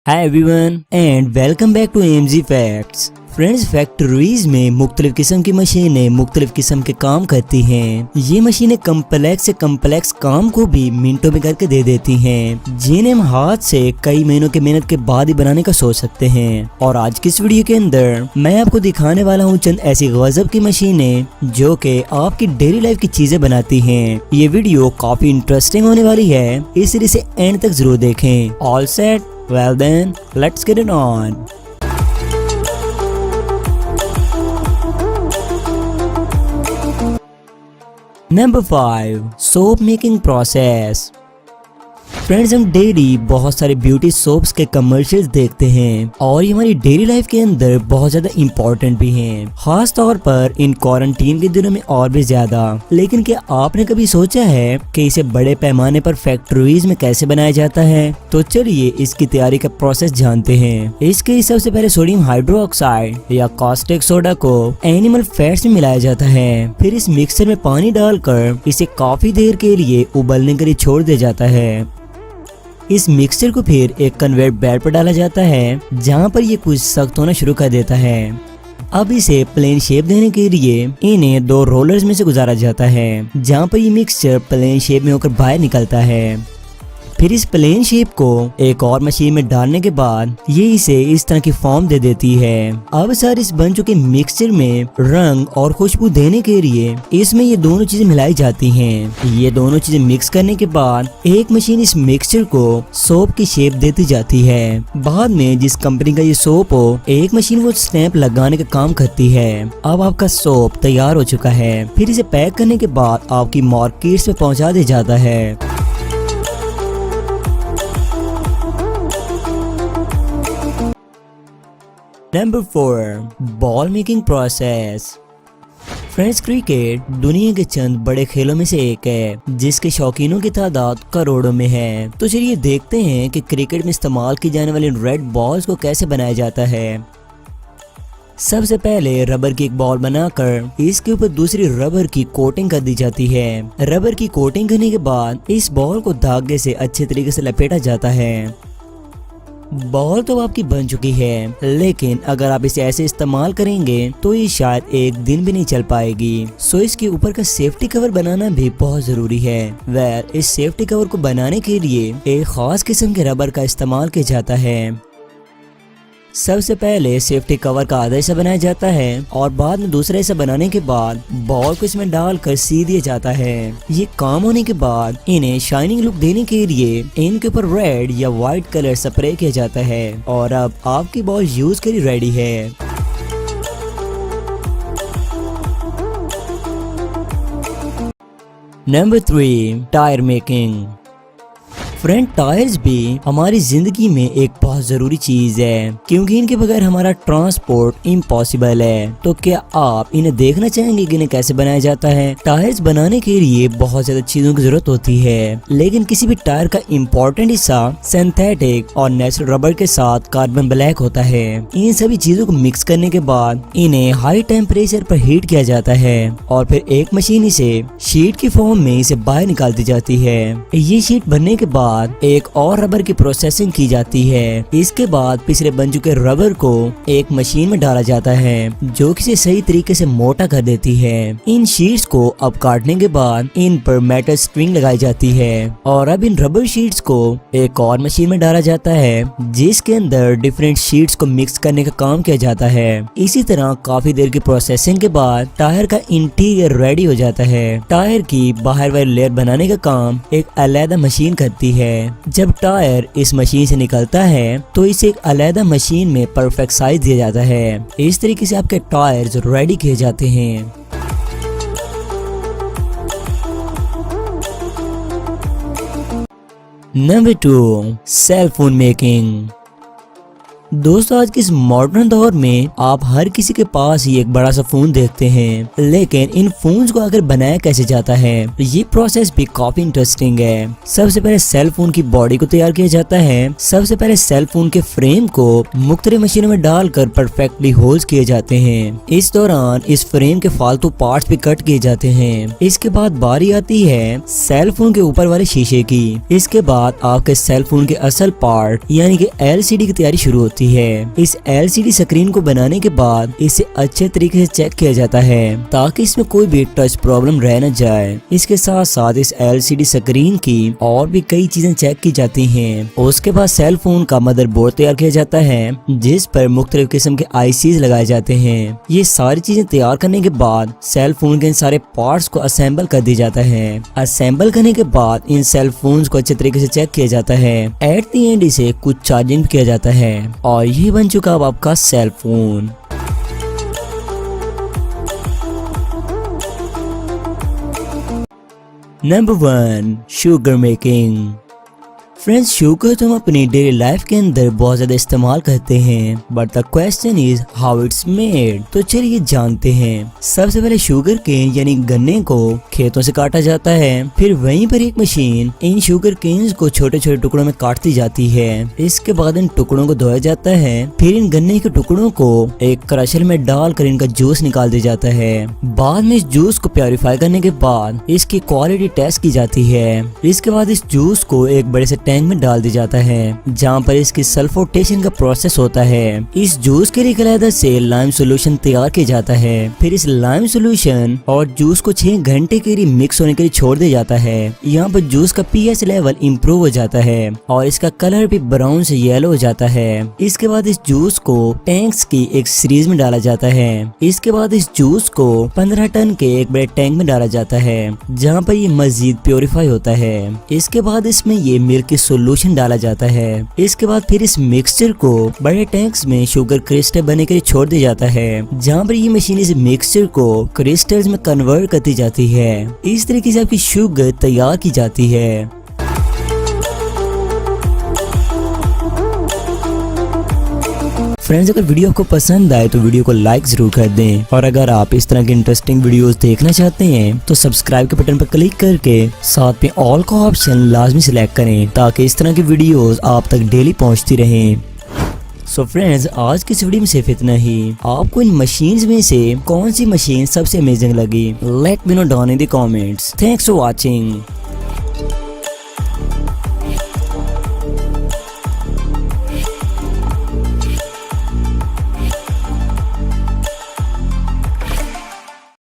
Hi everyone and welcome back to MG facts. Friends, factories में मुख्तलिफ किस्म की मशीनें मुख्तलिफ किस्म के काम करती हैं। ये मशीनें कम्प्लेक्स से कम्प्लेक्स काम को भी मिनटों में करके दे देती हैं, जिन्हें हम हाथ से कई महीनों की मेहनत के बाद ही बनाने का सोच सकते हैं। और आज की इस वीडियो के अंदर मैं आपको दिखाने वाला हूँ चंद ऐसी गजब की मशीनें जो कि आपकी डेली लाइफ की चीजें बनाती हैं। ये वीडियो काफी इंटरेस्टिंग होने वाली है, इसलिए इसे एंड तक जरूर देखें। All set? Well then, let's get it on. Number 5. Soap making process. Friends, हम डेली बहुत सारे ब्यूटी सोप्स के कमर्शियल्स देखते हैं और ये हमारी डेली लाइफ के अंदर बहुत ज्यादा इम्पोर्टेंट भी हैं, खास तौर पर इन क्वारंटीन के दिनों में और भी ज्यादा। लेकिन क्या आपने कभी सोचा है कि इसे बड़े पैमाने पर फैक्ट्रीज में कैसे बनाया जाता है? तो चलिए इसकी तैयारी का प्रोसेस जानते हैं। इसके लिए सबसे पहले सोडियम हाइड्रोक्साइड या कॉस्टिक सोडा को एनिमल फैट्स में मिलाया जाता है। फिर इस मिक्सर में पानी डालकर इसे काफी देर के लिए उबलने के लिए छोड़ दिया जाता है। इस मिक्सचर को फिर एक कन्वेयर बेल्ट पर डाला जाता है, जहां पर ये कुछ सख्त होना शुरू कर देता है। अब इसे प्लेन शेप देने के लिए इन्हें दो रोलर्स में से गुजारा जाता है, जहां पर ये मिक्सचर प्लेन शेप में होकर बाहर निकलता है। फिर इस प्लेन शेप को एक और मशीन में डालने के बाद ये इसे इस तरह की फॉर्म दे देती है। अब सर इस बन चुके मिक्सचर में रंग और खुशबू देने के लिए इसमें ये दोनों चीजें मिलाई जाती हैं। ये दोनों चीजें मिक्स करने के बाद एक मशीन इस मिक्सचर को सोप की शेप देती जाती है। बाद में जिस कंपनी का ये सोप हो, एक मशीन वो स्टैंप लगाने का काम करती है। अब आपका सोप तैयार हो चुका है। फिर इसे पैक करने के बाद आपकी मार्केट्स में पहुंचा दिया जाता है। Number 4. Ball making process. Friends, cricket दुनिया के चंद बड़े खेलों में से एक है, जिसके शौकीनों की तादाद करोड़ों में है। तो चलिए देखते हैं कि क्रिकेट में इस्तेमाल की जाने वाली रेड बॉल्स को कैसे बनाया जाता है। सबसे पहले रबर की एक बॉल बनाकर इसके ऊपर दूसरी रबर की कोटिंग कर दी जाती है। रबर की कोटिंग करने के बाद इस बॉल को धागे से अच्छे तरीके से लपेटा जाता है। बॉल तो आपकी बन चुकी है, लेकिन अगर आप इसे ऐसे इस्तेमाल करेंगे तो ये शायद एक दिन भी नहीं चल पाएगी। सो इसके ऊपर का सेफ्टी कवर बनाना भी बहुत जरूरी है। इस सेफ्टी कवर को बनाने के लिए एक खास किस्म के रबर का इस्तेमाल किया जाता है। सबसे पहले सेफ्टी कवर का आधा हिस्सा बनाया जाता है और बाद में दूसरा हिस्सा बनाने के बाद बॉल को इसमें डालकर सी दिया जाता है। ये काम होने के बाद इन्हें शाइनिंग लुक देने के लिए इनके ऊपर रेड या व्हाइट कलर स्प्रे किया जाता है और अब आपकी बॉल यूज करी रेडी है। Number 3. Tyre making. Friend, tyres भी हमारी जिंदगी में एक बहुत जरूरी चीज है, क्योंकि इनके बगैर हमारा ट्रांसपोर्ट इम्पॉसिबल है। तो क्या आप इन्हें देखना चाहेंगे कि इन्हें कैसे बनाया जाता है? टायर्स बनाने के लिए बहुत ज्यादा चीजों की जरूरत होती है, लेकिन किसी भी टायर का इम्पोर्टेंट हिस्सा सिंथेटिक और नेचुरल रबर के साथ कार्बन ब्लैक होता है। इन सभी चीजों को मिक्स करने के बाद इन्हें हाई टेम्परेचर पर हीट किया जाता है और फिर एक मशीन इसे शीट की फॉर्म में इसे बाहर निकाल दी जाती है। ये शीट बनने के बाद एक और रबर की प्रोसेसिंग की जाती है। इसके बाद पिछले बन चुके रबर को एक मशीन में डाला जाता है, जो कि इसे सही तरीके से मोटा कर देती है। इन शीट्स को अब काटने के बाद इन पर मेटल स्ट्रिंग लगाई जाती है और अब इन रबर शीट्स को एक और मशीन में डाला जाता है, जिसके अंदर डिफरेंट शीट्स को मिक्स करने का काम किया जाता है। इसी तरह काफी देर की प्रोसेसिंग के बाद टायर का इंटीरियर रेडी हो जाता है। टायर की बाहर वाली लेयर बनाने का काम एक अलग मशीन करती है। जब टायर इस मशीन से निकलता है तो इसे एक अलग मशीन में परफेक्ट साइज दिया जाता है। इस तरीके से आपके टायर्स रेडी किए जाते हैं। नंबर 2. Cell phone making. दोस्तों आज के इस मॉडर्न दौर में आप हर किसी के पास ही एक बड़ा सा फोन देखते हैं, लेकिन इन फोन्स को अगर बनाया कैसे जाता है ये प्रोसेस भी काफी इंटरेस्टिंग है। सबसे पहले सेल फोन की बॉडी को तैयार किया जाता है। सबसे पहले सेल फोन के फ्रेम को मुख्तलिफ मशीनों में डालकर परफेक्टली होल्स किए जाते हैं। इस दौरान इस फ्रेम के फालतू पार्ट्स भी कट किए जाते हैं। इसके बाद बारी आती है सेल फोन के ऊपर वाले शीशे की। इसके बाद आपके सेल फोन के असल पार्ट यानी कि LCD की तैयारी शुरू होती है। इस LCD स्क्रीन को बनाने के बाद इसे अच्छे तरीके से चेक किया जाता है ताकि इसमें कोई भी टच प्रॉब्लम रह न जाए। इसके साथ साथ इस LCD स्क्रीन की और भी कई चीजें चेक की जाती हैं। उसके बाद सेल फोन का मदरबोर्ड तैयार किया जाता है जिस पर मुख्तलिफ किस्म के ICs लगाए जाते हैं। ये सारी चीजें तैयार करने के बाद सेल फोन के इन सारे पार्ट्स को असेंबल कर दिया जाता है। असेंबल करने के बाद इन सेल फोन्स को अच्छे तरीके से चेक किया जाता है। एट द एंड इसे कुछ चार्जिंग किया जाता है और ये बन चुका अब आपका cell phone. Number 1 sugar making. Friends sugar तो हम अपनी डेली लाइफ के अंदर बहुत ज्यादा इस्तेमाल करते हैं, but the question is how it's made. तो चलिए जानते हैं। सबसे पहले शुगर केन यानी गन्ने को खेतों से काटा जाता है, फिर वहीं पर एक मशीन इन शुगर केन्स को छोटे छोटे टुकड़ों में काटती जाती है। इसके बाद इन टुकड़ों को धोया जाता है, फिर इन गन्ने के टुकड़ों को एक क्रशर में डालकर इनका जूस निकाल दिया जाता है। बाद में इस जूस को प्योरीफाई करने के बाद इसकी क्वालिटी टेस्ट की जाती है। इसके बाद इस जूस को एक बड़े से टैंक में डाल दिया जाता है जहाँ पर इसकी सल्फोटेशन का प्रोसेस होता है। इस जूस के लिए अलग से लाइम सोल्यूशन तैयार किया जाता है। फिर इस लाइम सोल्यूशन और जूस को 6 घंटे के लिए मिक्स होने के लिए छोड़ दिया जाता है। यहाँ पर जूस का pH लेवल इम्प्रूव हो जाता है और इसका कलर भी ब्राउन से येलो हो जाता है। इसके बाद इस जूस को टैंक्स की एक सीरीज में डाला जाता है। इसके बाद इस जूस को 15 टन के एक बड़े टैंक में डाला जाता है जहाँ पर ये मजीद प्योरीफाई होता है। इसके बाद इसमें ये मिल्क सॉल्यूशन डाला जाता है। इसके बाद फिर इस मिक्सचर को बड़े टैंक्स में शुगर क्रिस्टल बनने के लिए छोड़ दिया जाता है जहाँ पर ये मशीन इस मिक्सचर को क्रिस्टल्स में कन्वर्ट करती जाती है। इस तरीके से आपकी शुगर तैयार की जाती है। फ्रेंड्स अगर वीडियो आपको पसंद आए तो वीडियो को लाइक जरूर कर दें, और अगर आप इस तरह के इंटरेस्टिंग वीडियोस देखना चाहते हैं तो सब्सक्राइब के बटन पर क्लिक करके साथ में ऑल का ऑप्शन लाजमी सिलेक्ट करें ताकि इस तरह की वीडियोस आप तक डेली पहुंचती रहें। सो फ्रेंड्स आज की इस वीडियो में सिर्फ इतना ही। आपको इन मशीन्स में से कौन सी मशीन सबसे अमेजिंग लगी? Let me know down in the comments. Thanks for watching.